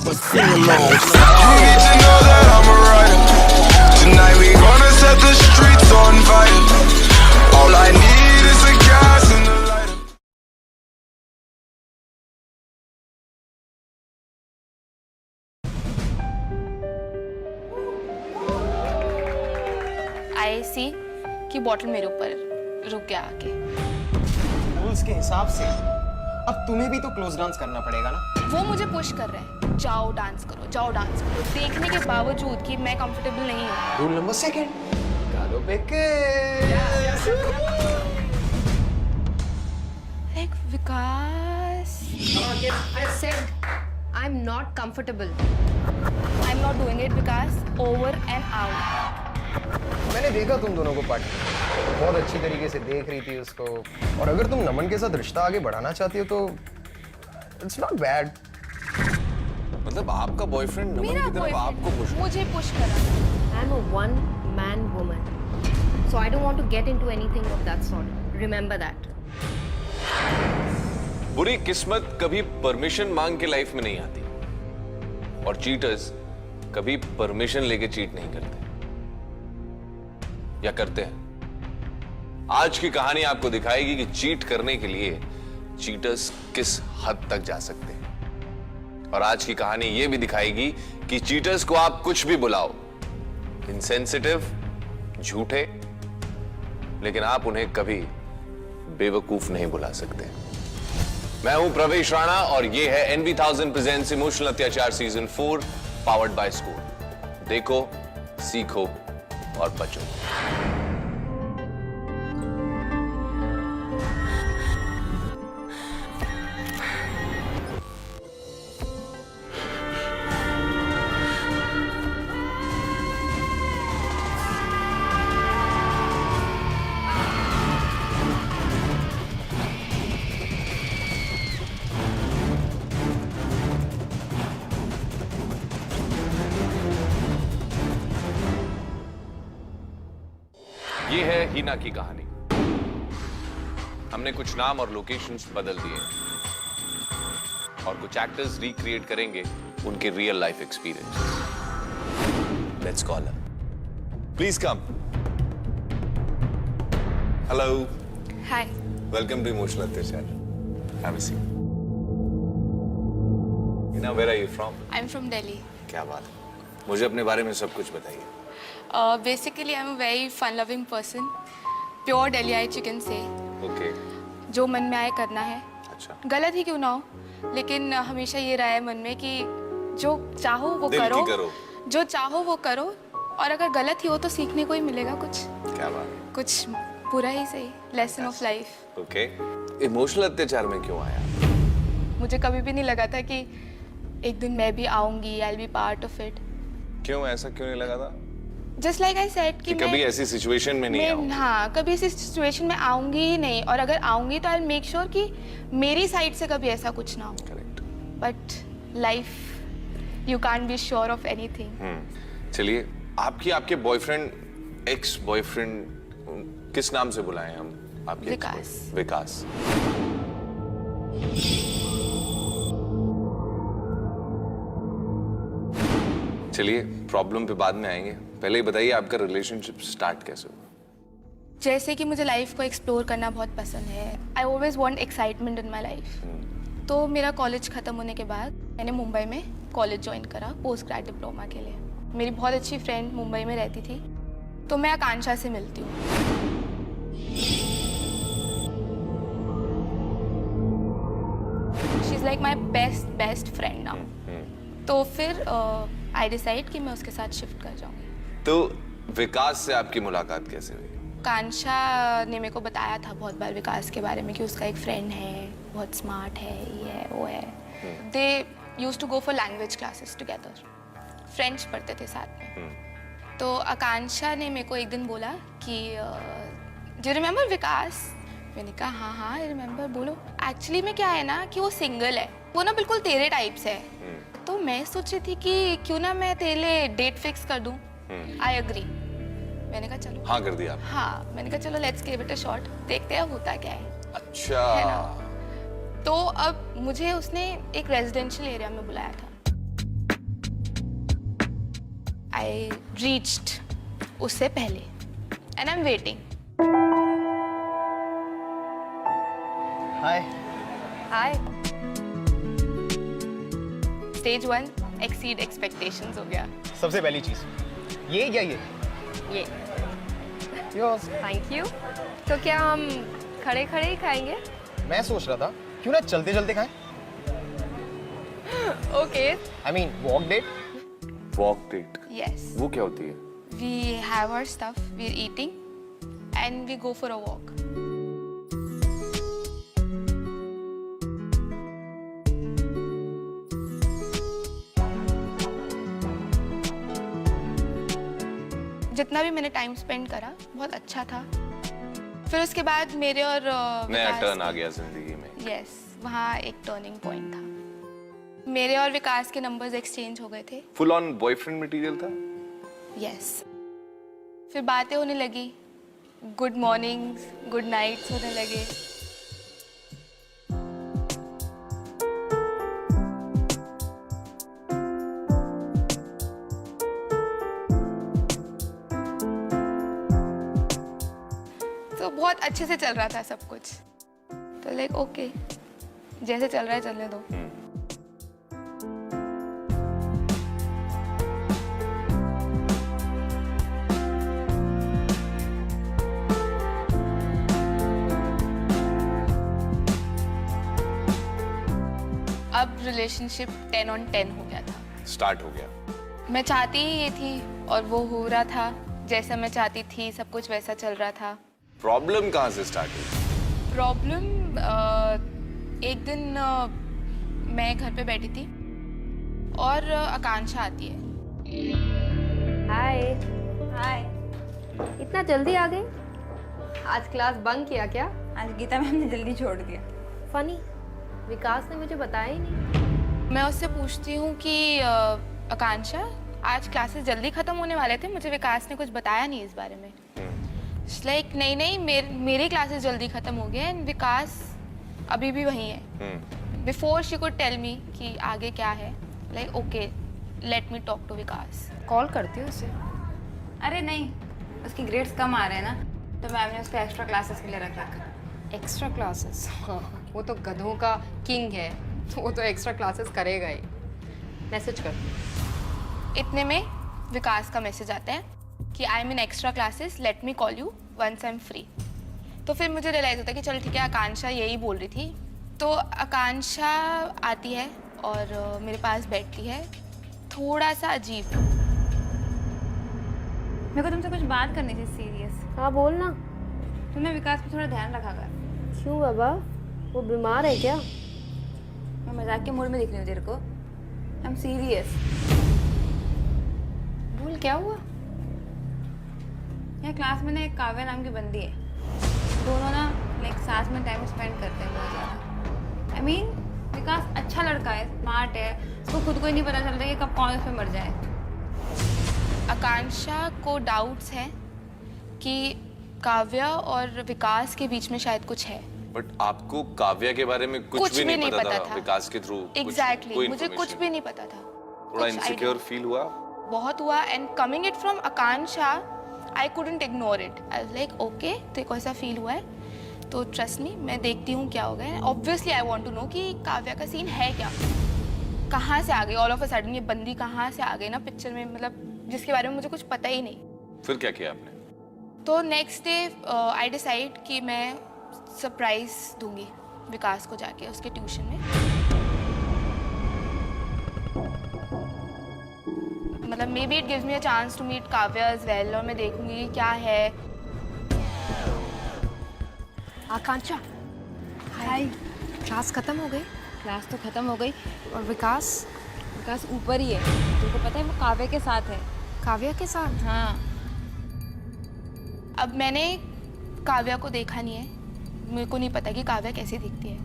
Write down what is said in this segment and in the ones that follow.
but sing along. You need to know that I'm a rider. Tonight we gonna set the streets on fire. All I need is a gas and a lighter. आई सी कि bottle मेरे ऊपर रुक गया आके। Rules के हिसाब से अब तुम्हें भी तो क्लोज डांस करना पड़ेगा ना। वो मुझे पुश कर रहे हैं, जाओ डांस करो, जाओ डांस करो, देखने के बावजूद कि मैं कंफर्टेबल नहीं हूँ। रूल नंबर 2 कालो बेके। Like Vikas, I said I'm not comfortable. I am not doing it Vikas, over and out. मैंने देखा तुम दोनों को पार्टी में, बहुत अच्छी तरीके से देख रही थी उसको, और अगर तुम नमन के साथ रिश्ता आगे बढ़ाना चाहती हो तो इट्स नॉट बैड। मतलब आपका बॉयफ्रेंड नमन की तरफ आपको पुश मुझे पुश कर रहा है। I'm a one-man woman. So I don't want to get into anything of that sort. Remember that. बुरी किस्मत कभी परमिशन मांग के लाइफ में नहीं आती, और चीटर्स कभी परमिशन लेके चीट नहीं करते, या करते हैं। आज की कहानी आपको दिखाएगी कि चीट करने के लिए चीटर्स किस हद तक जा सकते हैं, और आज की कहानी यह भी दिखाएगी कि चीटर्स को आप कुछ भी बुलाओ, इनसेंसिटिव, झूठे, लेकिन आप उन्हें कभी बेवकूफ नहीं बुला सकते। मैं हूं प्रवेश राणा और यह है NV1000 प्रेजेंट्स इमोशनल अत्याचार सीजन 4 पावर्ड बाय स्कूल। देखो, सीखो और बचो। ये है हीना की कहानी। हमने कुछ नाम और लोकेशंस बदल दिए और कुछ एक्टर्स रिक्रिएट करेंगे उनके real life experiences. Let's call her. Please come. Hello. Hi. Welcome to emotional Atyachaar. Have a seat. Heena, where are you from? I am from Delhi. क्या बात है, मुझे अपने बारे में सब कुछ बताइए। Basically I am a very fun loving person, pure दिल्लीite you can say। ओके। जो मन में आए करना है, अच्छा। गलत ही क्यों ना हो, लेकिन हमेशा ये रहा है मन में कि जो चाहो वो दिल की करो, जो चाहो वो करो, और अगर गलत ही हो तो सीखने को ही मिलेगा कुछ। क्या बात है। कुछ पूरा ही सही, lesson of life. Okay. Emotional अत्याचार में क्यों आया? मुझे कभी भी नहीं लगा था कि एक दिन मैं भी आऊंगी, आई will B part of it. क्यों, ऐसा क्यों नहीं लगा था? जस्ट लाइक आई सेड कि कभी ऐसी सिचुएशन में नहीं आऊंगी। हाँ, कभी ऐसी सिचुएशन में आऊंगी ही नहीं, और अगर आऊंगी तो आई विल मेक श्योर कि मेरी साइड से कभी ऐसा कुछ ना हो। Correct. But life, you can't be sure of anything. चलिए, आपके बॉयफ्रेंड, एक्स बॉयफ्रेंड, किस नाम से बुलाएं हम आपके? विकास। विकास। चलिए, प्रॉब्लम पे बाद में आएंगे, पहले ही बताइए आपका रिलेशनशिप स्टार्ट कैसे हुआ? जैसे कि मुझे लाइफ को एक्सप्लोर करना बहुत पसंद है। I always want excitement in my life. तो मेरा कॉलेज ख़त्म होने के बाद मैंने मुंबई में कॉलेज ज्वाइन करा पोस्ट ग्रेड डिप्लोमा के लिए। मेरी बहुत अच्छी फ्रेंड मुंबई में रहती थी, तो मैं आकांक्षा से मिलती हूँ। She is like my best friend now. तो फिर आई डिसाइड कि मैं उसके साथ शिफ्ट कर जाऊंगी। तो विकास से आपकी मुलाकात कैसे हुई? कांशा ने मेरे को बताया था बहुत बार विकास के बारे में कि उसका एक फ्रेंड है, बहुत स्मार्ट है, ये है वो है। They used to go for language classes together, French पढ़ते थे साथ में। तो आकांक्षा ने मेरे को एक दिन बोला कि डू यू रिमेंबर विकास? मैंने कहा हाँ हाँ आई रिमेंबर, बोलो। एक्चुअली में क्या है ना कि वो सिंगल है, वो ना बिल्कुल तेरे टाइप से है। तो मैं सोच रही थी कि क्यों ना मैं तेरे लिए डेट फिक्स कर दूं। I agree. मैंने कहा चलो। हाँ कर दिया? हाँ, मैंने कहा चलो let's give it a shot, देखते हैं होता क्या है। अच्छा। है ना? तो अब मुझे उसने एक रेजिडेंशियल एरिया में बुलाया था। आई रीच्ड उससे पहले and I am waiting. Hi. Hi. Stage 1 exceed expectations हो गया. सबसे पहली चीज ये या ये? ये. योर्स. Thank you. तो क्या हम खड़े खड़े ही खाएंगे? मैं सोच रहा था क्यों ना चलते चलते खाएं. Okay. I mean walk date. Walk date, Yes. वो क्या होती है? We have our stuff, we're eating, and we go for a walk. जितना भी मैंने टाइम स्पेंड करा बहुत अच्छा था. फिर उसके बाद मेरे और नया टर्न आ गया जिंदगी में. यस, वहाँ एक टर्निंग पॉइंट था. मेरे और विकास के नंबर्स एक्सचेंज हो गए थे. फुल ऑन बॉयफ्रेंड मटेरियल था. यस. फिर बातें होने लगी, गुड मॉर्निंग्स, गुड नाइट्स होने लगे. तो बहुत अच्छे से चल रहा था सब कुछ. तो लाइक ओके, जैसे चल रहा है चलने दो. अब रिलेशनशिप 10 on 10 हो गया था. स्टार्ट हो गया. मैं चाहती ही ये थी और वो हो रहा था. जैसा मैं चाहती थी सब कुछ वैसा चल रहा था. प्रॉब्लम कहाँ से स्टार्ट हुई? प्रॉब्लम एक दिन मैं घर पे बैठी थी और आकांक्षा आती है. हाय. हाय. इतना जल्दी आ गई? आज क्लास बंक किया क्या? आज गीता मैम ने जल्दी छोड़ दिया. फनी. विकास ने मुझे बताया ही नहीं. मैं उससे पूछती हूँ कि आकांक्षा आज क्लासेस जल्दी ख़त्म होने वाले थे, मुझे विकास ने कुछ बताया नहीं इस बारे में. लाइक नहीं मेरे क्लासेस जल्दी ख़त्म हो गए एंड विकास अभी भी वहीं है. Before she could tell me कि आगे क्या है. Like okay, let me talk to Vikas. Call करती हूँ उसे. अरे नहीं, उसकी ग्रेड्स कम आ रहे हैं ना, तो मैम ने उसको एक्स्ट्रा क्लासेस के लिए रख रखा. Extra classes? हाँ, वो तो गधों का किंग है, तो वो तो एक्स्ट्रा क्लासेस करेगा ही. मैसेज कर. इतने में विकास का मैसेज आता है कि I am in extra classes, let me call you once I am free. तो फिर मुझे रियलाइज़ होता है कि चल ठीक है, आकांक्षा यही बोल रही थी. तो आकांक्षा आती है और मेरे पास बैठती है. थोड़ा सा अजीब. मेरे को तुमसे कुछ बात करनी थी सीरियस. हाँ बोल ना. तुमने विकास पे थोड़ा ध्यान रखा कर. क्यों बाबा, वो बीमार है क्या? मैं मजाक के मूड में दिख रही हूँ तेरे को. I am serious. बोल क्या हुआ? यहाँ क्लास में ना एक काव्या नाम की बंदी है. दोनों ना लाइक साथ में टाइम स्पेंड करते हैं बहुत ज़्यादा. आई मीन विकास अच्छा लड़का है, स्मार्ट है, उसको खुद को ही नहीं पता चलता कि कब कौन उस पर मर जाए. आकांक्षा को डाउट्स हैं कि काव्या और विकास के बीच में शायद कुछ है. बट आपको काव्या के बारे में कुछ भी नहीं पता था विकास के थ्रू? एग्जैक्टली, मुझे कुछ भी नहीं पता था. थोड़ा इनसिक्योर फील हुआ? बहुत हुआ. And coming it from Akanksha I couldn't ignore it. I was like okay, तो को ऐसा फील हुआ है तो ट्रस्ट मी, मैं देखती हूँ क्या हो गया. Obviously I want to know कि काव्या का सीन है क्या, कहाँ से आ गई ऑल ऑफ अ सडन ये बंदी, कहाँ से आ गई ना पिक्चर में, मतलब जिसके बारे में मुझे कुछ पता ही नहीं. फिर क्या किया आपने? तो नेक्स्ट डे आई डिसाइड कि मैं सरप्राइज दूंगी विकास को जाके उसके ट्यूशन में. मतलब maybe it gives me a chance to meet Kavya as well, और मैं देखूंगी क्या है. आकांक्षा. हाय. क्लास खत्म हो गई? क्लास तो खत्म हो गई. और विकास? विकास ऊपर ही है. तुमको पता है वो काव्या के साथ है. काव्या के साथ? हाँ. अब मैंने काव्या को देखा नहीं है, मेरे को नहीं पता कि काव्या कैसी दिखती है.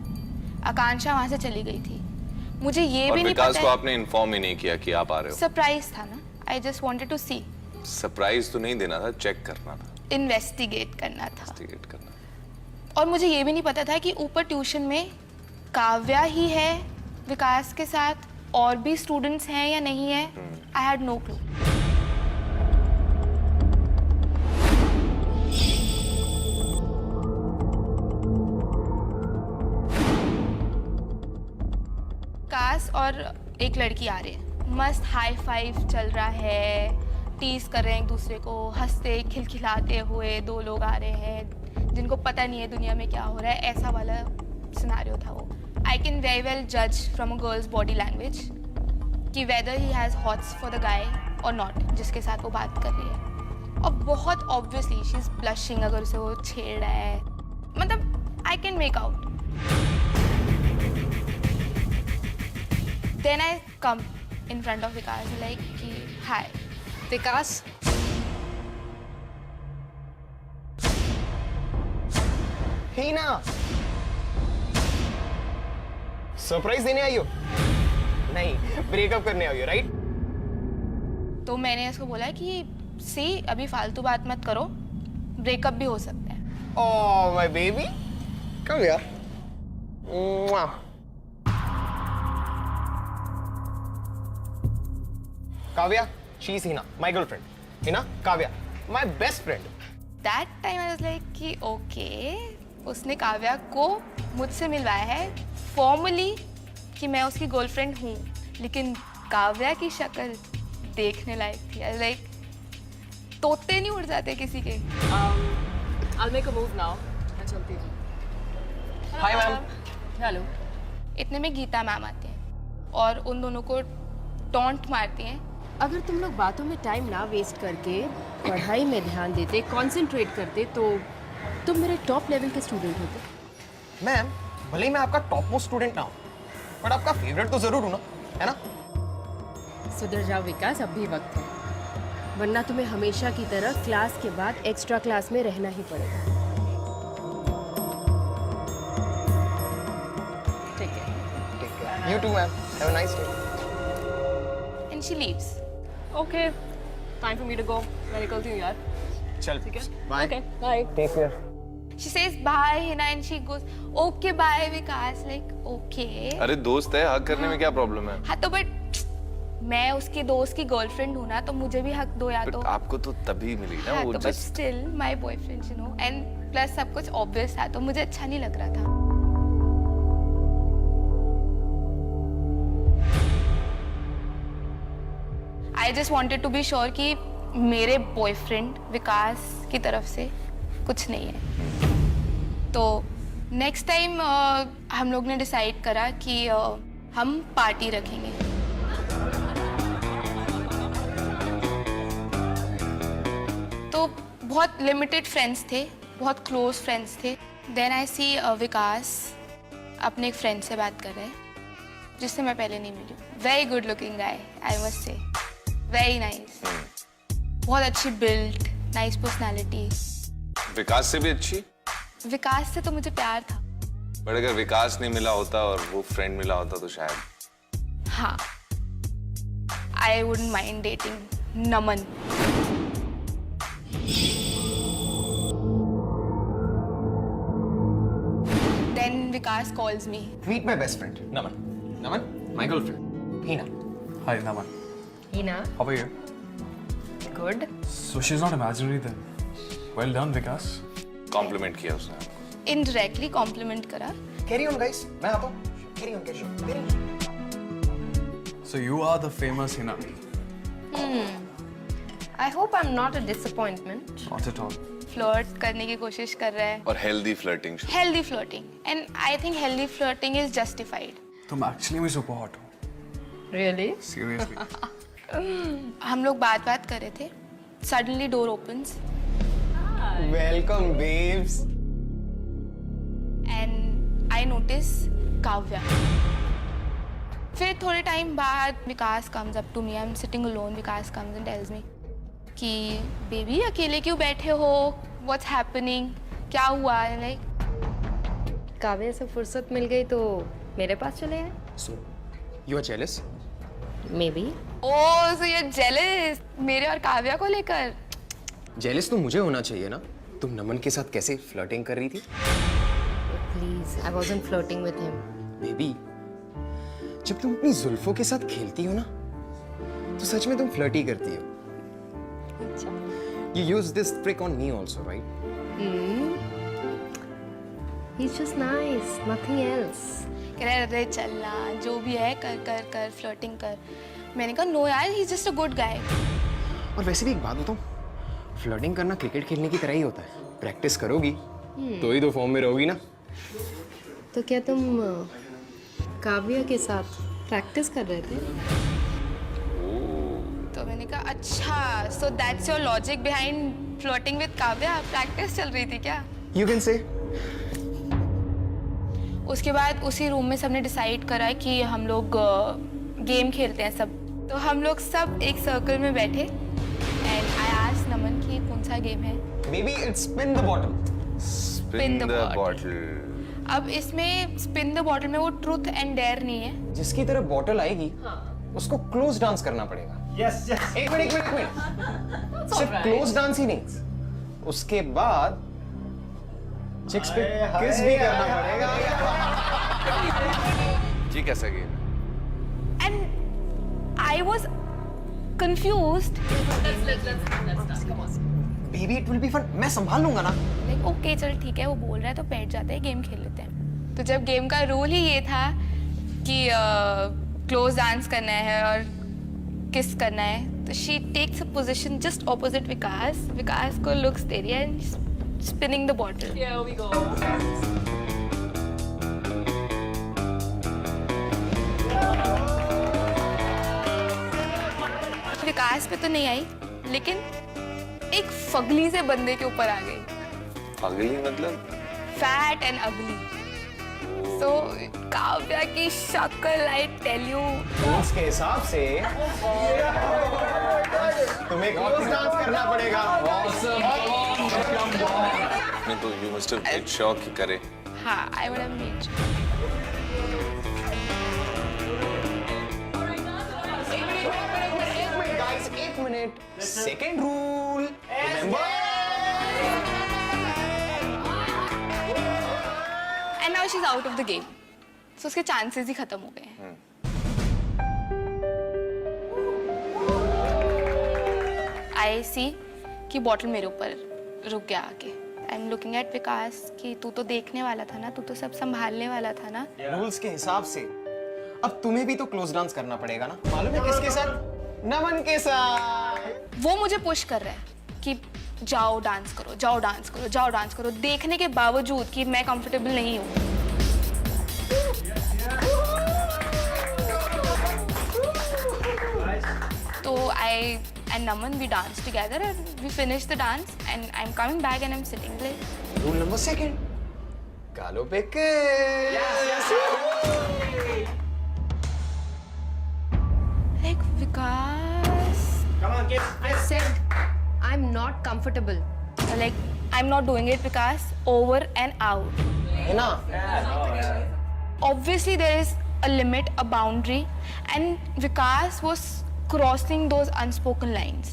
आकांक्षा वहाँ से चली गई थी, मुझे ये भी नहीं पता. विकास को आपने इन्फॉर्म ही नहीं किया कि आप आ रहे हो? सरप्राइज था ना, I just wanted to see. Surprise तो नहीं देना था, चेक करना था, इन्वेस्टिगेट करना था. इन्वेस्टिगेट करना. और मुझे ये भी नहीं पता था कि ऊपर ट्यूशन में काव्या ही है विकास के साथ, और भी स्टूडेंट्स हैं या नहीं है. I had no clue. और एक लड़की आ रही है, मस्त हाई फाइव चल रहा है, टीज कर रहे हैं एक दूसरे को, हंसते खिलखिलाते हुए दो लोग आ रहे हैं जिनको पता नहीं है दुनिया में क्या हो रहा है, ऐसा वाला सिनेरियो था वो। आई कैन वेरी वेल जज from a girl's body language कि whether he has hots for the guy और नॉट, जिसके साथ वो बात कर रही है। और बहुत ऑब्वियसली शी इज ब्लशिंग अगर उसे वो छेड़ रहा है, मतलब I can make out. Then I come in front of Vikas like कि हाय विकास, हीना, सरप्राइज देने आई हो? नहीं, ब्रेकअप करने आई हो, राइट? तो मैंने उसको बोला कि सी अभी फालतू बात मत करो, ब्रेकअप भी हो सकता है। Oh my baby, come here. Kavya, she is Hina, my girlfriend. Hina, Kavya, my best friend. That time I was like कि ओके, उसने काव्या को मुझसे मिलवाया है फॉर्मली कि मैं उसकी गर्लफ्रेंड हूँ, लेकिन काव्या की शक्ल देखने लायक थी। आई लाइक तोते नहीं उड़ जाते किसी के। I'll make a move now. मैं चलती हूँ। Hi ma'am. हेलो। इतने में गीता मैम आते हैं और उन दोनों को टॉन्ट मारती हैं। अगर तुम लोग बातों में टाइम ना वेस्ट करके पढ़ाई में ध्यान देते, कंसंट्रेट करते, तो तुम मेरे टॉप लेवल के स्टूडेंट होते। मैम, भले ही मैं आपका टॉप मोस्ट स्टूडेंट ना हूँ, बट आपका फेवरेट तो जरूर हूँ ना, है ना? सुधर जाओ विकास, अब भी वक्त है, वरना तुम्हें हमेशा की तरह क्लास के बाद एक्स्ट्रा क्लास में रहना ही पड़ेगा। ठीक है। You too, ma'am. Have a nice day. And she leaves. Okay, time for me to go. मैं निकलती हूँ यार। चल, ठीक है? Bye. Okay, bye. Take care. She says bye Hina and she goes okay bye Vikas, like okay। अरे दोस्त है, हक करने में क्या प्रॉब्लम है? हाँ तो बट मैं उसके दोस्त की गर्लफ्रेंड हूँ ना, तो मुझे भी हक दो या But तो। आपको तो तभी मिली ना हाँ वो तो but just still my boyfriend you know, and plus सब कुछ ऑब्वियस था, तो मुझे अच्छा नहीं लग रहा था। I just wanted to be sure कि मेरे बॉयफ्रेंड विकास की तरफ से कुछ नहीं है। तो नेक्स्ट टाइम हम लोग ने डिसाइड करा कि हम पार्टी रखेंगे। तो बहुत लिमिटेड फ्रेंड्स थे, बहुत क्लोज फ्रेंड्स थे। देन आई सी विकास अपने एक फ्रेंड से बात कर रहे हैं जिससे मैं पहले नहीं मिली। Very good looking guy, I must say, very nice, बहुत अच्छी बिल्ड, नाइस पर्सनालिटी। विकास से भी अच्छी। विकास से तो मुझे प्यार था। बट अगर विकास नहीं मिला होता और वो फ्रेंड मिला होता तो शायद। हाँ, I wouldn't mind dating Naman. Then Vikas calls me. Meet my best friend, Naman. Naman, my girlfriend, Hina. Hi, Naman. Hina, How are you? good. So she's not imaginary then. Well done, Vikas. Compliment किया उसने। Indirectly compliment करा। Carry on, guys. मैं आता हूँ. Carry on, carry on, carry on. So you are the famous Hina. I hope I'm not a disappointment. Not at all. Flirt करने की कोशिश कर रहा है। और healthy flirting. Healthy flirting, and I think healthy flirting is justified. तुम actually में super hot हो. Really? Seriously. हम लोग बात कर रहे थे, suddenly door opens Welcome, babes. And I notice Kavya. फिर थोड़े टाइम बाद Vikas comes up to me, I am sitting alone, Vikas comes and tells me कि बेबी अकेले क्यों बैठे हो, व्हाट्स हैपनिंग, क्या हुआ? लाइक काव्या से फुर्सत मिल गई तो मेरे पास चले आए। So, you are jealous? Maybe. Oh so you are jealous मेरे और काव्या को लेकर। Jealous तो मुझे होना चाहिए ना? तुम नमन के साथ कैसे फ्लर्टिंग कर रही थी? Please, I wasn't flirting with him. Baby, जब तुम अपनी जुल्फों के साथ खेलती हो ना, तो सच में तुम फ्लर्टी करती हो। You use this trick on me also, right? He's just nice, nothing else. कह रहा है अरे चलना जो भी है कर कर कर फ्लर्टिंग कर. मैंने कहा नो यार, he is just a good guy. और वैसे भी एक बात बताऊं, फ्लर्टिंग करना क्रिकेट खेलने की तरह ही होता है. प्रैक्टिस करोगी तो ही तो फॉर्म में रहोगी ना. तो क्या तुम काव्या के साथ प्रैक्टिस कर रहे थे? तो मैंने कहा अच्छा, so that's your logic behind flirting with Kavya. Practice चल रही थी क्या? You can say. उसके बाद उसी रूम में सबने डिसाइड करा कि हम लोग गेम खेलते हैं सब. तो हम लोग सब एक सर्कल में बैठे एंड आई आस्क्ड नमन कि कौन सा गेम है. Maybe it's spin the bottle. Spin the the bottle. bottle. अब इसमें स्पिन द बॉटल में वो ट्रूथ एंड डेयर नहीं है. जिसकी तरह बॉटल आएगी उसको क्लोज डांस करना पड़ेगा. एक मिनट. सिर्फ क्लोज डांस ही नहीं, उसके बाद चिक्स पे किस भी करना पड़ेगा. ये कैसा game? And I was confused. Baby it will be fun. मैं संभाल लूंगा ना. लाइक ओके चल ठीक है, वो बोल रहा है तो बैठ जाते हैं, गेम खेल लेते हैं. तो जब गेम का रूल ही ये था कि क्लोज डांस करना है और किस करना है, तो she takes a position just opposite Vikas. Vikas को लुक्स दे रही है and spinning the bottle. Vikas पे तो नहीं आई, लेकिन एक फगली से बंदे के ऊपर आ गई. अगली मतलब? फैट एंड अगली. सो काव्या की शक्ल, आई टेल यू. रूल्स के हिसाब से तुम्हें क्लोज डांस करना पड़ेगा. नहीं तो you must have made sure कि करे. हाँ, I would have made sure. एक minute. Second rule remember. And now she is out of the game. So उसके चांसेस ही खत्म हो गए हैं. आई सी कि बॉटल मेरे ऊपर रुक गया आके. आई एम लुकिंग एट विकास कि तू तो देखने वाला था ना, तू तो सब संभालने वाला था ना. रूल्स के हिसाब से अब तुम्हें भी तो क्लोज डांस करना पड़ेगा ना. मालूम है किसके साथ? नमन के साथ. वो मुझे पुश कर रहा है कि जाओ डांस करो, जाओ डांस करो, जाओ डांस करो, देखने के बावजूद कि मैं कंफर्टेबल नहीं हूँ. तो I and Naman we dance together and we finish the dance and I am coming back and I am sitting like. Rule number second, गालों पे kiss. Like Vikas, I said I'm not comfortable. like I'm not doing it because over and out. है ना. Obviously there is a limit, a boundary, and Vikas was crossing those unspoken lines.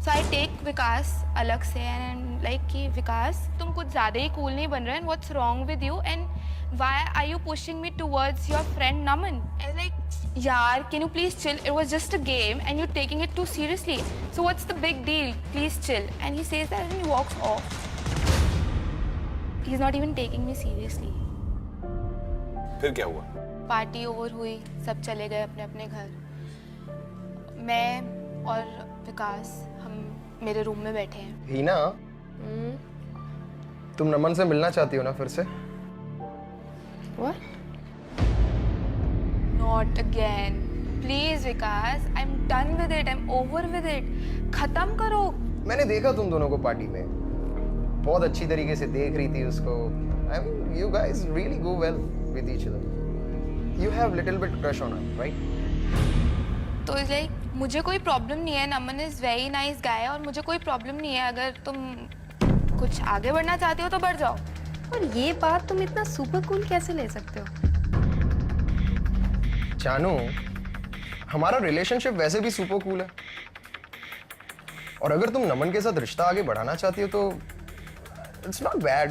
So I take Vikas अलग से and like कि Vikas तुम कुछ ज़्यादा ही cool नहीं बन रहे and what's wrong with you and why are you pushing me towards your friend Naman? And like yaar, can you please chill? It was just a game and you're taking it too seriously. So what's the big deal? Please chill. And he says that and he walks off. He's not even taking me seriously. फिर क्या हुआ? Party over हुई, सब चले गए अपने अपने घर. मैं और विकास हम मेरे रूम में बैठे हैं. हीना, तुम नमन से मिलना चाहती हो ना फिर से? What? Not again. Please Vikas, I'm done with it. I'm over with it. खत्म करो. मैंने देखा तुम दोनों को पार्टी में. बहुत अच्छी तरीके से देख रही थी उसको. I mean, you guys really go well with each other. You have little bit crush on her, right? तो लाइक मुझे कोई प्रॉब्लम नहीं है. नमन इज वेरी नाइस गाय और मुझे कोई प्रॉब्लम नहीं है. अगर तुम कुछ आगे बढ़ना चाहते हो तो बढ़ जाओ. और ये बात तुम इतना सुपर कूल कैसे ले सकते हो? जानू, हमारा रिलेशनशिप वैसे भी सुपर कूल है. और अगर तुम नमन के साथ रिश्ता आगे बढ़ाना चाहती हो तो इट्स नॉट बैड.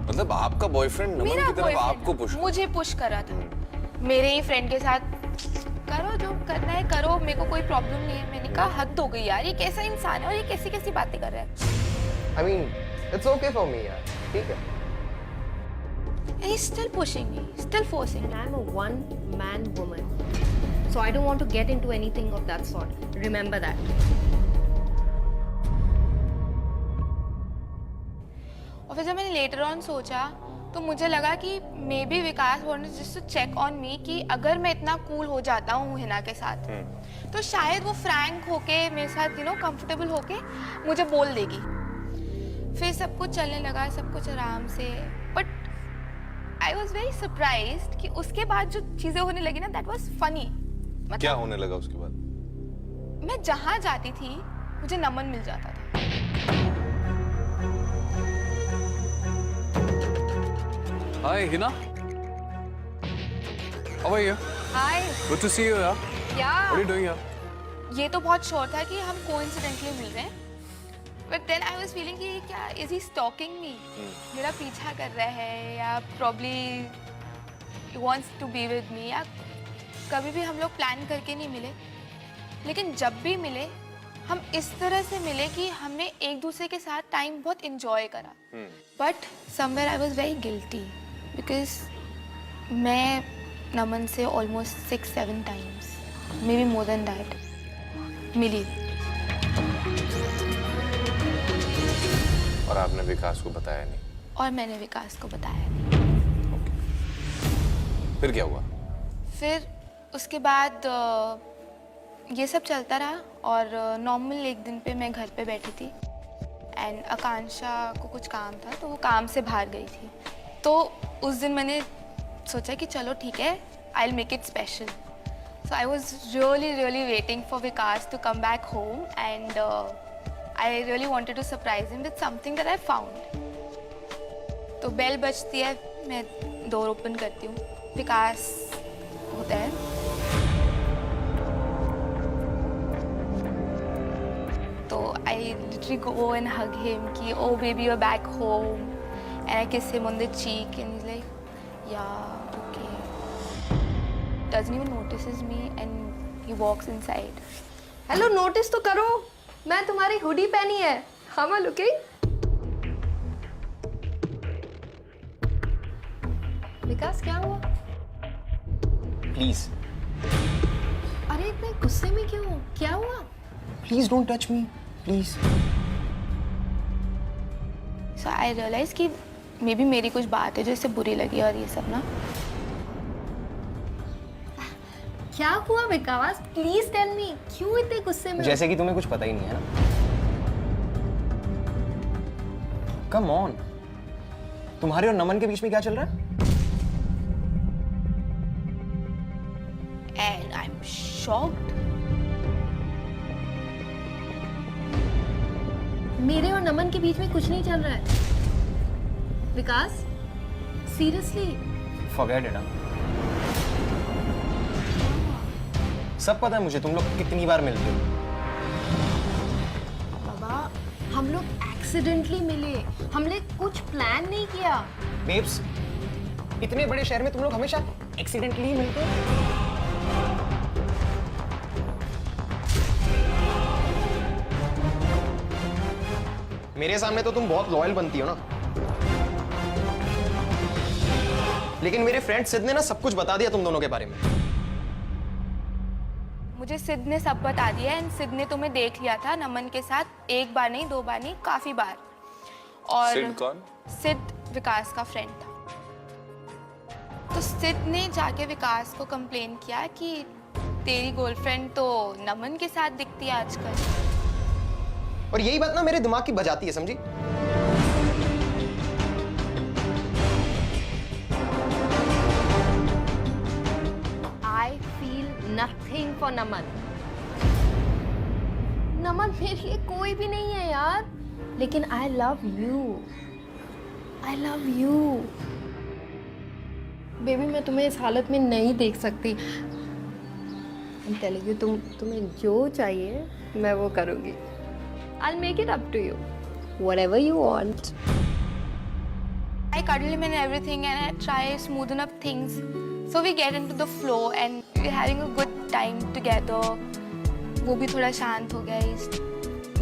मतलब आपका बॉयफ्रेंड नमन मेरा की तरफ आपको पुश मुझे पुश कर रहा था. मेरे ही फ्रेंड के साथ करो जो करना है करो, मेरे को कोई प्रॉब्लम नहीं है. मैंने कहा हद हो गई यार, ये कैसा इंसान है और ये कैसी कैसी बातें कर रहा है. I mean, it's okay for me, यार. ठीक है? And he's still pushing me, still forcing me. I'm a one-man woman. So I don't want to get into anything of that sort. Remember that. और फिर जब मैंने later on सोचा तो मुझे लगा कि maybe Vikas wanted just to check on me कि अगर मैं इतना कूल हो जाता हूँ हिना के साथ तो शायद वो फ्रैंक होके मेरे साथ कंफर्टेबल होके मुझे बोल देगी। फिर सब कुछ चलने लगा, सब कुछ आराम से, but I was very surprised कि उसके बाद जो चीज़ें होने लगी ना, दैट वॉज फनी। क्या होने लगा उसके बाद? मैं जहाँ जाती थी मुझे नमन मिल जाता था। Hi, Hina. How are you? Hi Good to see you, yeah. यार What are you doing here? ये तो बहुत श्योर था कि हम कोइंसिडेंटली मिल रहे हैं, but then I was feeling कि क्या इज ही स्टॉकिंग मी, मेरा पीछा कर रहा है या probably he wants to be with me, या कभी भी हम लोग प्लान करके नहीं मिले, लेकिन जब भी मिले हम इस तरह से मिले कि हमने एक दूसरे के साथ टाइम बहुत इंजॉय करा। But somewhere I was very guilty because मैं नमन से almost 6-7 times, maybe more than that, मिली। और आपने विकास को बताया नहीं? और मैंने विकास को बताया नहीं। फिर क्या हुआ? फिर उसके बाद ये सब चलता रहा और नॉर्मल एक दिन पे मैं घर पे बैठी थी एंड आकांक्षा को कुछ काम था तो वो काम से बाहर गई थी। तो उस दिन मैंने सोचा कि चलो ठीक है, I will make it special. So I was really waiting for Vikas to come back home and I really wanted to surprise him with something that I found. तो बेल बजती है, मैं डोर ओपन करती हूँ, विकास होता है। तो I literally go and hug him कि oh baby you're back home, and I kiss him on the cheek and he's like yeah okay, doesn't even notices me and he walks inside. Hello, notice तो करो, मैं तुम्हारी hoodie पहनी है। हम are looking. विकास क्या हुआ? Please, अरे इतने गुस्से में क्यों? क्या हुआ? please don't touch me, please. So I realized कि मे बी मेरी कुछ बात है जो इससे बुरी लगी और ये सब ना। क्या हुआ विकास? प्लीज टेल मी, क्यों इतने गुस्से में? जैसे कि तुम्हें कुछ पता ही नहीं है ना। Come on, तुम्हारे और नमन के बीच में क्या चल रहा है? And I'm shocked. मेरे और नमन के बीच में कुछ नहीं चल रहा है। विकास, सीरियसली? Forget it, सब पता है मुझे तुम लोग कितनी बार मिलते हो। बाबा, हम लोग एक्सीडेंटली मिले, हमने कुछ प्लान नहीं किया। बेब्स, इतने बड़े शहर में तुम लोग हमेशा एक्सीडेंटली ही मिलते हो। मेरे सामने तो तुम बहुत लॉयल बनती हो ना, लेकिन मेरे फ्रेंड सिद्ध ने ना सब कुछ बता दिया तुम दोनों के बारे में। मुझे सिद्ध ने सब बता दिया एंड सिद्ध ने तुम्हें देख लिया था नमन के साथ, एक बार नहीं, 2 बार नहीं, काफी बार। और सिद्ध कौन? सिद्ध विकास का फ्रेंड था। तो सिद्ध ने जाके विकास को कंप्लेन किया कि तेरी गर्लफ्रेंड तो नमन के साथ दिखती है आजकल। और यही बात ना मेरे दिमाग की बजाती है, समझी? I feel nothing for नमन। नमन मेरे लिए कोई भी नहीं है यार, लेकिन I love you, I love you। Baby, मैं तुम्हें इस हालत में नहीं देख सकती। I'm telling you, तुम्हें जो चाहिए मैं वो करूँगी। I'll make it up to you, whatever you want. I cuddle him and everything and I try to smoothen up things. So we get into the flow and we're having a good time together. वो भी थोड़ा शांत हो गया, he's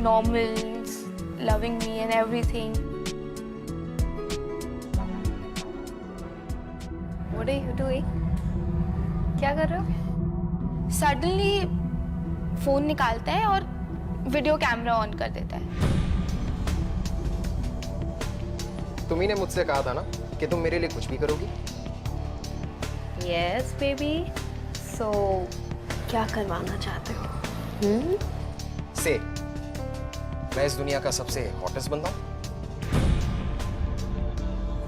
normal, he's loving me and everything. What are you doing? क्या कर रहे हो? सडनली फोन निकालता है और वीडियो कैमरा ऑन कर देता है। तुम्ही ने मुझसे कहा था ना कि तुम मेरे लिए कुछ भी करोगी। Yes, baby. So, क्या करवाना चाहते हो? से मैं इस दुनिया का सबसे हॉटेस्ट बंदा हूँ।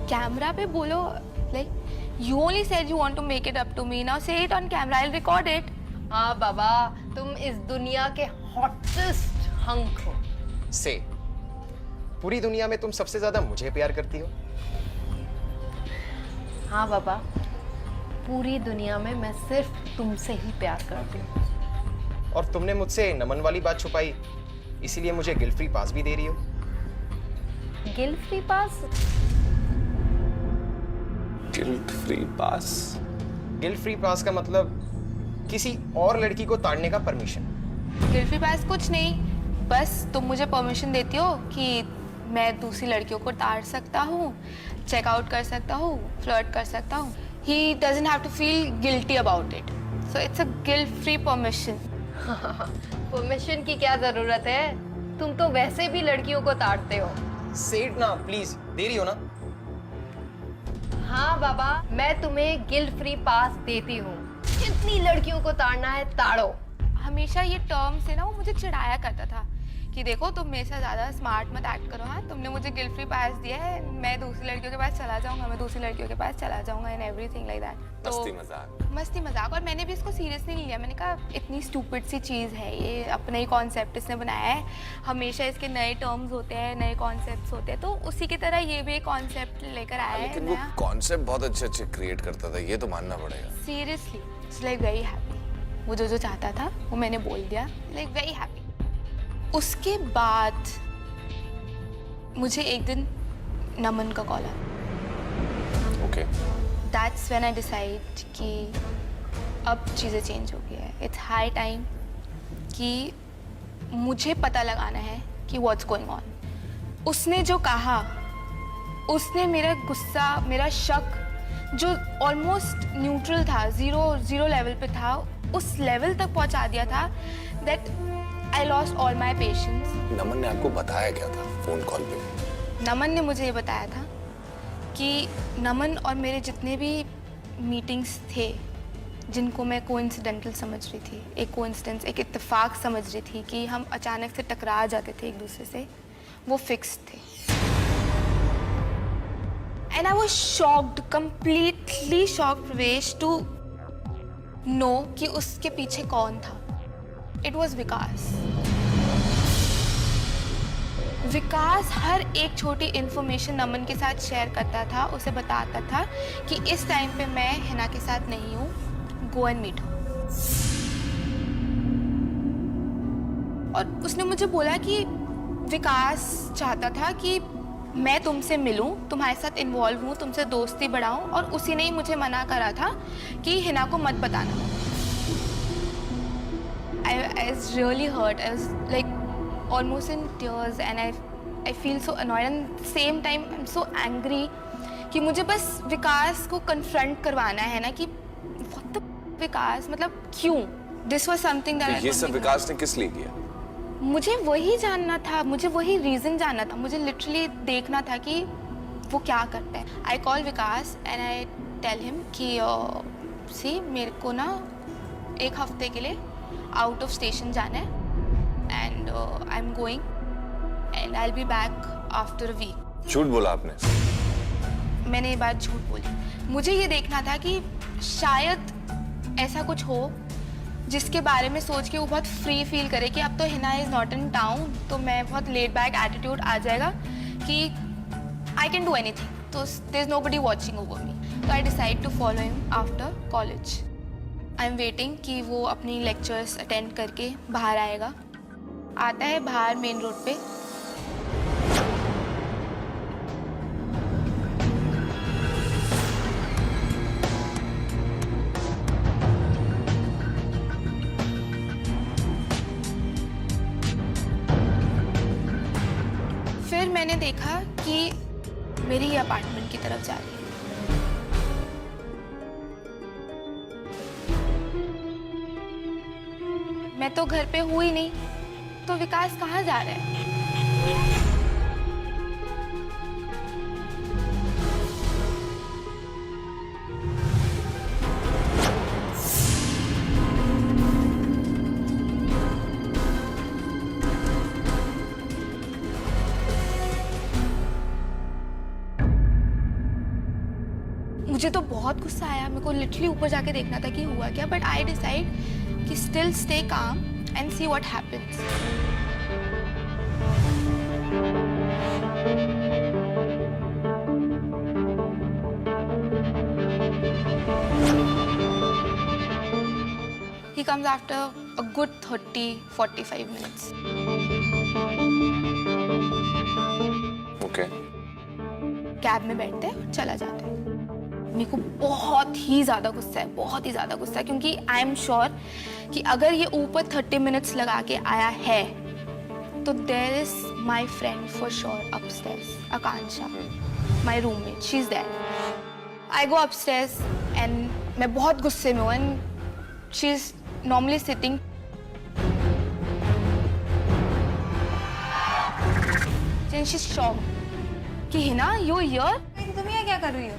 कैमरा पे बोलो, like you only said you want to make it up to me, now say it on camera, I will record it. हाँ बाबा, तुम इस दुनिया के हॉटेस्ट हंक हो। से पूरी दुनिया में तुम सबसे ज्यादा मुझे प्यार करती हो। हाँ बाबा, पूरी दुनिया में मैं सिर्फ तुमसे ही प्यार करती हूँ। और तुमने मुझसे नमन वाली बात छुपाई, इसीलिए मुझे गिल्ट फ्री पास भी दे रही हो। गिल्ट फ्री पास? गिल्ट फ्री पास? गिल्ट फ्री पास का मतलब किसी और लड़की को ताड़ने का परमिशन। गिल्ट फ्री पास कुछ नहीं, बस तुम मुझे परमिशन देती हो कि मैं दूसरी लड़कियों को ताड़ सकता हूँ, चेकआउट कर सकता हूँ, फ्लर्ट कर सकता हूँ। He doesn't have to feel guilty about it. So it's a guilt-free permission. Permission की क्या जरूरत है? तुम तो वैसे भी लड़कियों को ताड़ते हो। से इट ना प्लीज, दे रही हो ना? हाँ बाबा, मैं तुम्हें गिल्ट फ्री पास देती हूँ। कितनी लड़कियों को ताड़ना है ताड़ो। हमेशा ये टर्म से ना वो मुझे चिढ़ाया करता था कि देखो तुम मेरे से ज़्यादा स्मार्ट मत एक्ट करो। हाँ, तुमने मुझे गिल्ट फ्री पास दिया है, मैं दूसरी लड़कियों के पास चला जाऊंगा, मैं दूसरी लड़कियों के पास चला जाऊंगा एंड एवरीथिंग लाइक दैट। मस्ती मजाक। और मैंने भी इसको सीरियसली नहीं लिया। मैंने कहा इतनी स्टूपिड सी चीज़ है ये, अपना ही कॉन्सेप्ट इसने बनाया है, हमेशा इसके नए टर्म्स होते हैं, नए कॉन्सेप्ट्स होते हैं, तो उसी की तरह ये भी एक कॉन्सेप्ट लेकर आया है। लेकिन वो कॉन्सेप्ट बहुत अच्छे क्रिएट करता था, ये तो मानना पड़ेगा। Seriously it's like very happy. वो जो चाहता था वो मैंने बोल दिया, लाइक वेरी हैप्पी। उसके बाद मुझे एक दिन नमन का कॉल आया। Okay. That's when I decide कि अब चीज़ें चेंज हो गई है। इट्स हाई टाइम कि मुझे पता लगाना है कि व्हाट्स गोइंग ऑन। उसने जो कहा, उसने मेरा गुस्सा, मेरा शक जो ऑलमोस्ट न्यूट्रल था, जीरो लेवल पे था, उस लेवल तक पहुंचा दिया था that I lost all my patience. Naman ने आपको बताया क्या था फोन कॉल पे? नमन ने मुझे ये बताया था कि नमन और मेरे जितने भी मीटिंग्स थे जिनको मैं कोइंसिडेंटल समझ रही थी, एक कोइंसिडेंस, एक इत्तेफाक समझ रही थी कि हम अचानक से टकरा जाते थे एक दूसरे से, वो फिक्स थे। And I was shocked, completely shocked प्रवेश, टू नो कि उसके पीछे कौन था। इट वॉज विकास। विकास हर एक छोटी इन्फॉर्मेशन नमन के साथ शेयर करता था, उसे बताता था कि इस टाइम पे मैं हिना के साथ नहीं हूँ, गो एंड मीट हूँ। और उसने मुझे बोला कि विकास चाहता था कि मैं तुमसे मिलूं, तुम्हारे साथ इन्वॉल्व हूँ, तुमसे दोस्ती बढ़ाऊं, और उसी ने ही मुझे मना करा था कि हिना को मत बताना। I was really hurt. I was like almost in tears and I feel so annoyed and at the same time I'm so angry कि मुझे बस विकास को confront करवाना है ना कि what the विकास, मतलब क्यों? This was something that I ये सब विकास ने किस लिए किया? मुझे वही जानना था, मुझे वही रीज़न जानना था, मुझे लिटरली देखना था कि वो क्या करता है। I call Vikas and I tell him कि see मेरे को ना एक हफ्ते के लिए आउट ऑफ स्टेशन जाना है and I am going and I will be back after a week. झूठ बोला आपने? मैंने ये बात झूठ बोली। मुझे ये देखना था कि शायद ऐसा कुछ हो जिसके बारे में सोच के वो बहुत फ्री फील करे कि अब तो Hina is not in town, तो मैं बहुत लेड बैक एटीट्यूड आ जाएगा कि आई कैन डू एनीथिंग, तो there is nobody watching over me. तो I decide to follow him after college. I am waiting कि वो अपनी लेक्चर्स अटेंड करके बाहर आएगा। आता है बाहर मेन रोड पे, फिर मैंने देखा कि मेरी ही अपार्टमेंट की तरफ जा रही है। मैं तो घर पे हूँ ही नहीं, तो विकास कहाँ जा रहा है? मुझे तो बहुत गुस्सा आया, मेरे को लिटरली ऊपर जाके देखना था कि हुआ क्या, बट आई डिसाइड कि still stay calm and see what happens. He comes after a good 30-45 minutes. Okay cab में बैठते हैं, चला जाता है। मेरे को बहुत ही ज़्यादा गुस्सा है, बहुत ही ज़्यादा गुस्सा है, क्योंकि आई एम श्योर कि अगर ये ऊपर 30 मिनट्स लगा के आया है तो there is my friend for sure upstairs, Akanksha, my roommate, she is there. I go upstairs and मैं बहुत गुस्से में हूँ and she is normally sitting. She is shocked कि हिना यू हियर। तुम यहाँ क्या कर रही हो?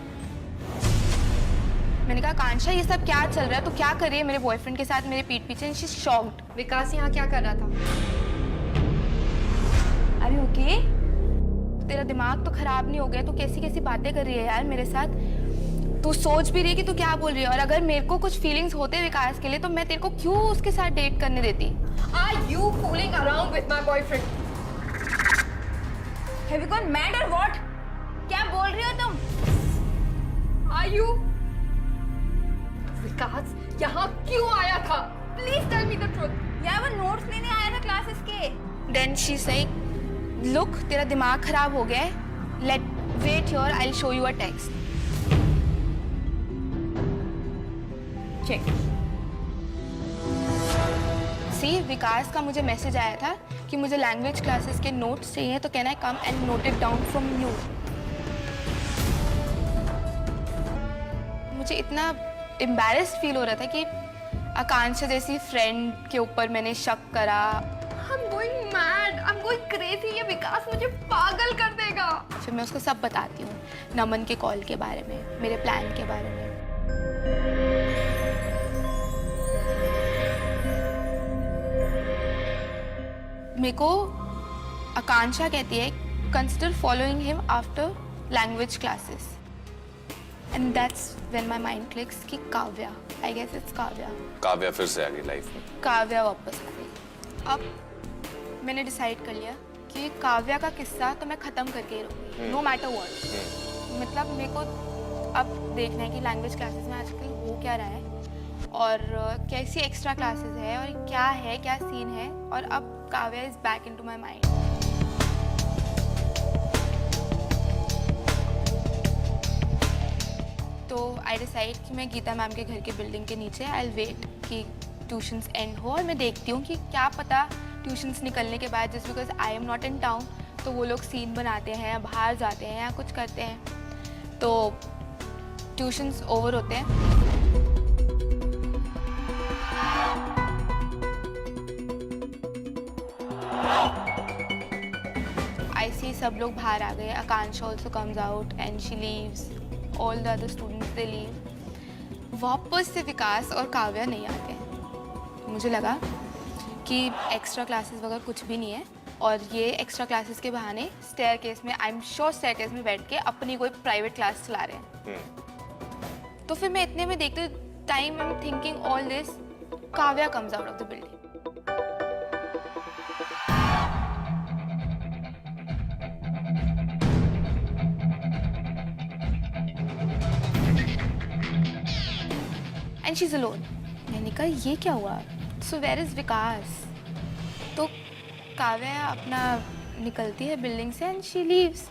मैंने कहा आकांक्षा ये सब क्या चल रहा है, तो क्या कर रही है मेरे बॉयफ्रेंड के साथ मेरे पीठ पीछे? She is shocked. विकास यहाँ क्या कर रहा था? अरे ओके, तेरा दिमाग तो खराब नहीं हो गया? तो कैसी कैसी बातें कर रही है यार मेरे साथ। तू सोच भी रही है कि तू क्या बोल रही है, और अगर मेरे को कुछ फीलिंग्स होते विकास के लिए तो मैं तेरे को क्यों उसके साथ डेट करने देती? Are you fooling around with my boyfriend? have you gone mad or what? क्या बोल रही हो तुम? Are you? विकास यहाँ क्यों आया था? Please tell me the truth. यार वो नोट्स लेने आया था क्लासेस के। देन शी से लुक तेरा दिमाग खराब हो गया है, let wait here, I will show you a text. Check. See Vikas का मुझे मैसेज आया था कि मुझे लैंग्वेज क्लासेस के नोट्स चाहिए, तो can I come and note it down from you. मुझे इतना एम्बैरेस्ड फील हो रहा था कि आकांक्षा जैसी फ्रेंड के ऊपर मैंने शक करा। I'm going mad. I'm going crazy. ये विकास मुझे पागल कर देगा। फिर मैं उसको सब बताती हूँ, नमन के कॉल के बारे में, मेरे प्लान के बारे में। मेरे को आकांक्षा कहती है consider following him after language classes, and that's when my mind clicks कि Kavya, I guess it's Kavya. Kavya फिर से आ गई लाइफ में। काव्या वापस आ गई। अब मैंने डिसाइड कर लिया कि काव्या का किस्सा तो मैं ख़त्म करके ही रहूँगी, नो मैटर व्हाट। मतलब मेरे को अब देखना है कि लैंग्वेज क्लासेस में आजकल हो क्या रहा है, और कैसी एक्स्ट्रा क्लासेस है, और क्या सीन है, और अब Kavya is back into my mind. तो आई डिसाइड कि मैं गीता मैम के घर के बिल्डिंग के नीचे आई विल वेट कि ट्यूशन्स एंड हो, और मैं देखती हूँ कि क्या पता ट्यूशन्स निकलने के बाद just because I am not in town तो वो लोग सीन बनाते हैं या बाहर जाते हैं या कुछ करते हैं। तो ट्यूशन्स ओवर होते हैं, आई सी सब लोग बाहर आ गए। Akanksha also comes out and she leaves, all the other students they leave. वापस से विकास और काव्या नहीं आते। मुझे लगा कि एक्स्ट्रा क्लासेस वगैरह कुछ भी नहीं है, और ये एक्स्ट्रा क्लासेस के बहाने स्टेयरकेस में, आई एम श्योर स्टेयरकेस में बैठ के अपनी कोई प्राइवेट क्लास चला रहे हैं। तो फिर मैं इतने में देखते time I am thinking all this, Kavya comes out of the building. And she is alone. मैंने कहा ये क्या हुआ, सो वेयर इज विकास? तो काव्या अपना निकलती है बिल्डिंग से and she leaves,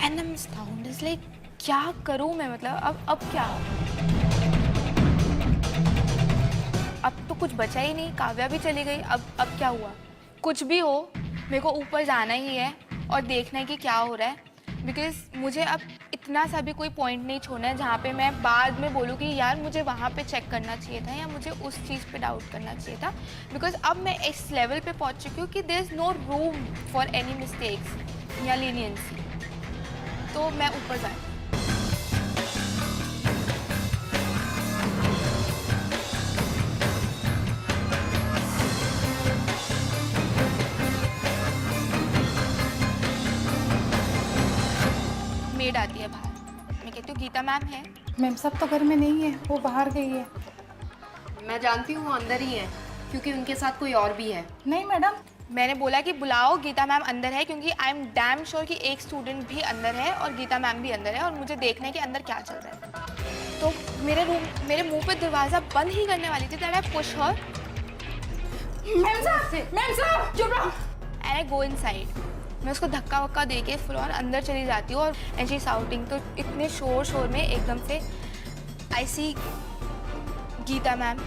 and I am astound, is like क्या करूं मैं, मतलब अब क्या? अब तो कुछ बचा ही नहीं, काव्या भी चली गई, अब क्या हुआ? कुछ भी हो मेरे को ऊपर जाना ही है और देखना है कि क्या हो रहा है, बिकॉज मुझे अब इतना सा भी कोई पॉइंट नहीं छोड़ना है जहाँ पे मैं बाद में बोलूँ कि यार मुझे वहाँ पे चेक करना चाहिए था या मुझे उस चीज़ पे डाउट करना चाहिए था, बिकॉज अब मैं इस लेवल पे पहुँच चुकी हूँ कि there is no room for any mistakes या लीनियंसी, तो मैं ऊपर जाऊँ। मेड आती है बाहर, मैं कहती हूँ गीता मैम है। मैम सब तो घर में नहीं है, वो बाहर गई है। मैं जानती हूँ वो अंदर ही है क्योंकि उनके साथ कोई और भी है। नहीं मैडम, मैंने बोला कि बुलाओ गीता मैम अंदर है, क्योंकि आई एम डैम श्योर कि एक स्टूडेंट भी अंदर है और गीता मैम भी अंदर है और मुझे देखना है कि अंदर क्या चल रहा है। तो मेरे मुंह पे दरवाज़ा बंद ही करने वाली थी, that I push her ma'am साहब चुप रहो। And I go inside. मैं उसको धक्का वक्का दे के फुल ऑन अंदर चली जाती हूँ और एंड शी साउटिंग, तो इतने शोर में एकदम से I see Geeta ma'am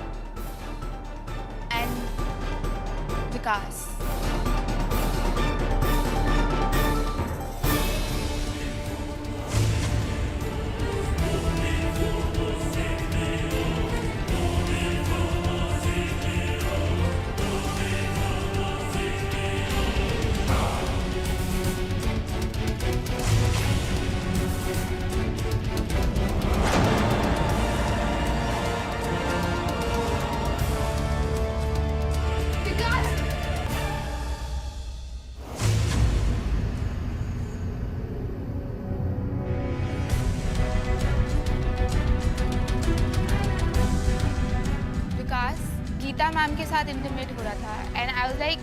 and Vikas. Geeta ma'am के साथ इंटीमेट हो रहा था and I was like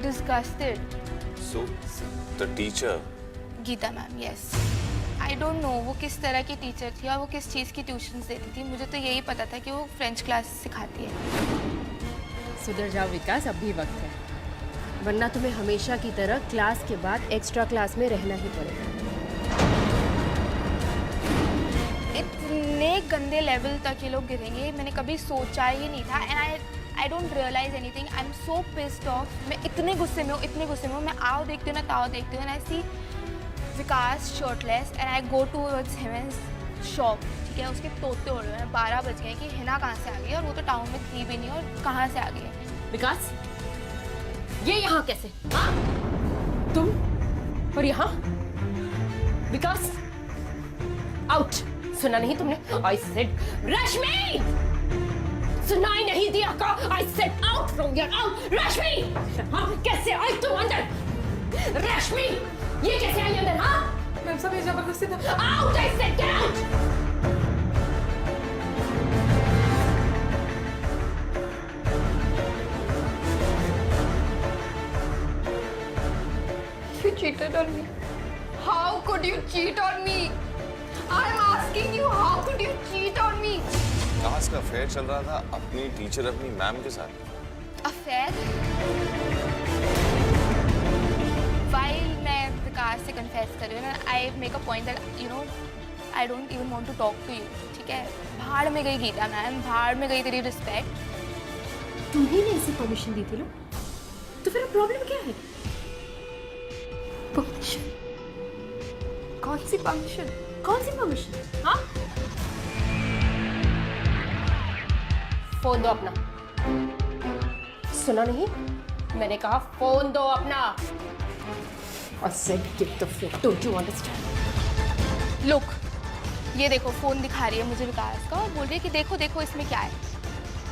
disgusted. So the teacher Geeta ma'am, yes. I don't know वो किस तरह की टीचर थी और वो किस चीज़ की ट्यूशन्स देती थी, मुझे तो यही पता था कि वो फ्रेंच क्लास सिखाती है। सुधर जाओ विकास, अब भी वक्त है, वरना तुम्हें हमेशा की तरह क्लास के बाद एक्स्ट्रा क्लास में रहना ही पड़ेगा। इतने गंदे लेवल तक ये लोग गिरेंगे मैंने कभी सोचा ही नहीं था and I don't realise anything. I am so pissed off. मैं इतने गुस्से में हूँ, मैं आओ देखती हूँ ना ताओ देखती हूँ and I see Vikas shirtless and I go towards him and shop. ठीक है, उसके तोते उड़ रहे हैं, 12 बज गए कि हिना कहाँ से आ गई और वो तो टाउन में थी भी नहीं और कहाँ से आ गई है। विकास, ये यहाँ कैसे? हाँ? तुम और यहाँ? विकास आउट। सुना नहीं तुमने? I said रश्मि! सुना ही नहीं दिया का? I said out from your out! रश्मि! हाँ, कैसे आई तुम अंदर? रश्मि! ये कैसे आई अंदर? हाँ? मैम सब ये जबरदस्ती था। Out! I said get out! You cheated on me. How could you cheat on me? I'm asking you, how could you cheat on me? विकास का अफेयर चल रहा था अपनी टीचर अपनी मैम के साथ। अफेयर? While मैं विकास से कन्फेस कर रही हूँ ना, I make a point that you know I don't even want to talk to you. ठीक है, भाड़ में गई गीता मैम, भाड़ में गई तेरी रिस्पेक्ट। तुम्ही ने इसे परमिशन दी थी ना, तो फिर प्रॉब्लम क्या है? परमिशन? कौन सी परमिशन? कौन सी परमिशन? हाँ? फोन दो अपना। सुना नहीं? मैंने कहा फोन दो अपना। I said give the phone. Don't you understand? Look, ये देखो फोन दिखा रही है मुझे विकास का और बोल रही है कि देखो देखो इसमें क्या है।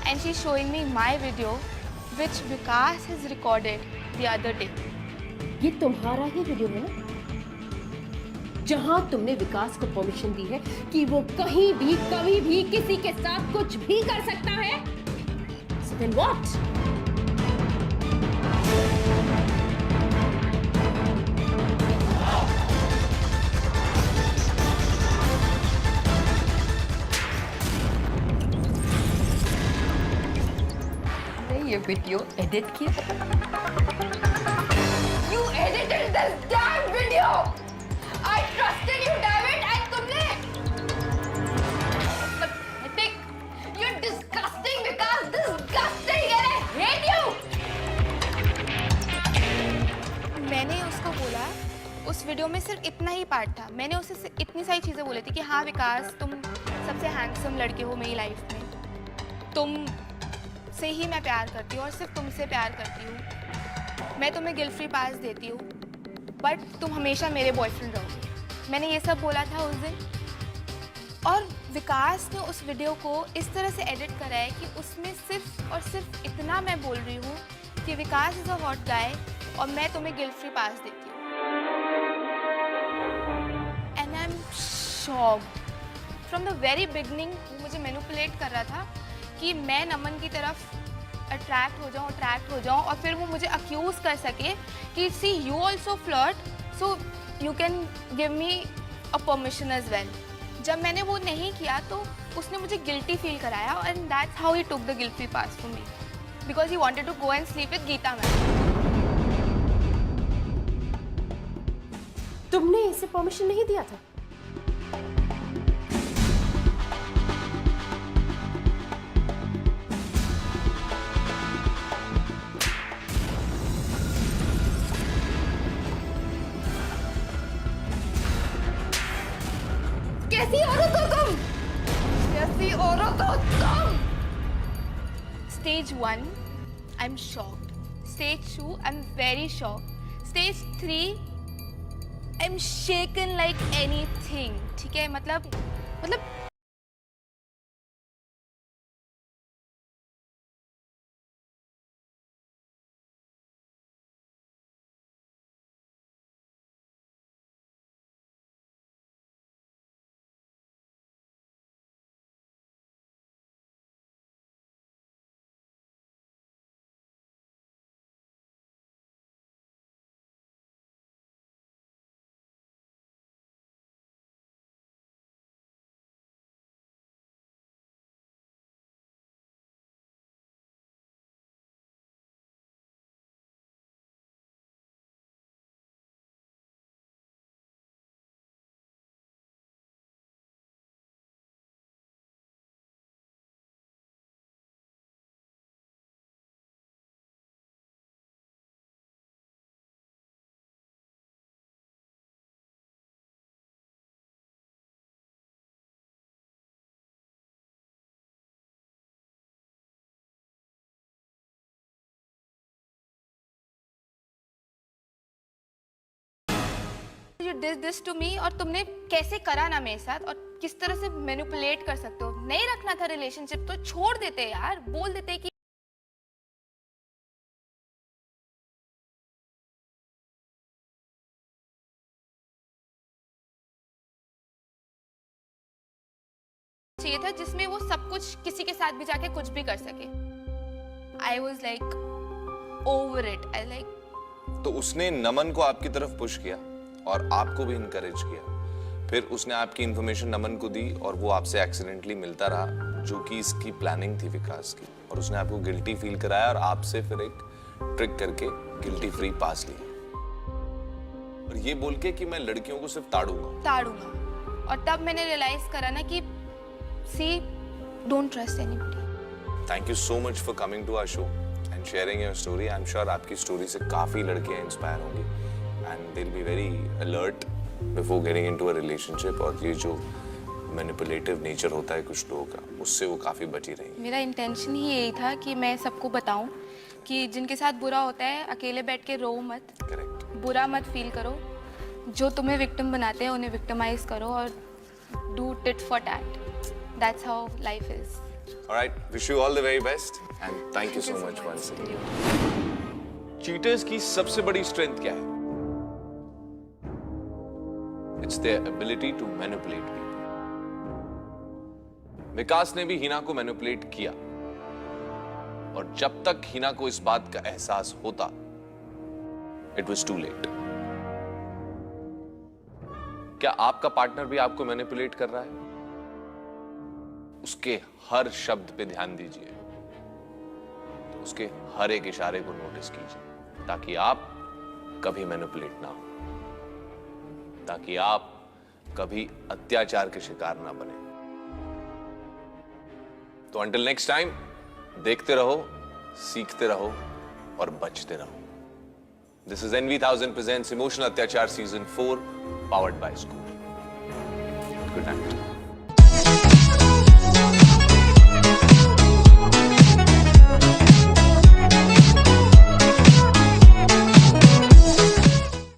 And she is showing me my video which Vikas has recorded the other day. ये तुम्हारा ही वीडियो है ना, जहां तुमने विकास को परमिशन दी है कि वो कहीं भी कभी भी किसी के साथ कुछ भी कर सकता है। So then what? मैंने ये वीडियो एडिट किया। You edited this damn video. I trusted you, David, and तुमने pathetic. You're disgusting, Vikas. Disgusting, and I hate you. मैंने उसको बोला, उस वीडियो में सिर्फ इतना ही पार्ट था। मैंने उसे इतनी सारी चीज़ें बोली थी कि हाँ विकास, तुम सबसे हैंडसम लड़के हो मेरी लाइफ में, तुम से ही मैं प्यार करती हूँ और सिर्फ तुमसे प्यार करती हूँ, मैं तुम्हें गिल्ट फ्री पास देती हूँ, बट तुम हमेशा मेरे बॉयफ्रेंड रहोगे। मैंने ये सब बोला था उस दिन। और विकास ने उस वीडियो को इस तरह से एडिट करा है कि उसमें सिर्फ और सिर्फ इतना मैं बोल रही हूँ कि विकास इज़ अ हॉट गाय और मैं तुम्हें गिल्ट फ्री पास देती हूँ। And I am shocked from the very beginning. वो मुझे मैनिपुलेट कर रहा था कि मैं नमन की तरफ अट्रैक्ट हो जाऊँ और फिर वो मुझे अक्यूज़ कर सके कि see you also flirt, so you can give me a permission as well. जब मैंने वो नहीं किया तो उसने मुझे गिल्टी फील कराया and that's how he took the guilt free pass for me, because he wanted to go and sleep with Geeta ma'am. तुमने इसे परमिशन नहीं दिया था? कैसी औरत हो तुम? कैसी औरत हो तुम? Stage 1, I'm shocked. Stage 2, I'm very shocked. Stage 3, I'm shaken like anything. ठीक है, मतलब you did this to me और तुमने कैसे करा ना मेरे साथ और किस तरह से मैनिपुलेट कर सकते हो। नहीं रखना था रिलेशनशिप तो छोड़ देते यार, बोल देते कि चाहिए था जिसमें वो सब कुछ किसी के साथ भी जाके कुछ भी कर सके। I was like over it. I like तो उसने नमन को आपकी तरफ पुश किया और आपको भी इनकरेज किया, फिर उसने आपकी इंफॉर्मेशन नमन को दी और वो आपसे एक्सीडेंटली मिलता रहा, जो कि इसकी प्लानिंग थी विकास की, और उसने आपको गिल्टी फील कराया और आपसे फिर एक ट्रिक करके गिल्टी फ्री पास लिया और ये बोल के कि मैं लड़कियों को सिर्फ ताड़ूंगा। और तब मैंने रियलाइज करा ना कि see don't trust anybody. Thank you so much for coming to our show and sharing your story. I am sure आपकी स्टोरी से काफी लड़कियां इंस्पायर होंगी and they'll be very alert before getting into a relationship, और ये जो manipulative nature होता है कुछ लोगों का, उससे वो काफी बची रहेंगी। मेरा इंटेंशन ही यही था कि मैं सबको बताऊं कि जिनके साथ बुरा होता है अकेले बैठ के रो मत, करेक्ट, बुरा मत फील करो, जो तुम्हें विक्टिम बनाते हैं उन्हें विक्टिमाइज करो और do tit for tat. That's how life is. Alright, wish you all the very best and thank you so much once again. Cheaters की सबसे बड़ी स्ट्रेंथ क्या है? It's their ability to manipulate people. विकास ने भी हिना को मैनिपुलेट किया और जब तक हिना को इस बात का एहसास होता, it was too late. क्या आपका पार्टनर भी आपको मैनिपुलेट कर रहा है? उसके हर शब्द पे ध्यान दीजिए, उसके हर एक इशारे को नोटिस कीजिए, ताकि आप कभी मैनिपुलेट ना हो, ताकि आप कभी अत्याचार के शिकार ना बने। तो अंटिल नेक्स्ट टाइम, देखते रहो, सीखते रहो और बचते रहो। This is NV1000 presents Emotional Atyachar Season 4, powered by School. Good night.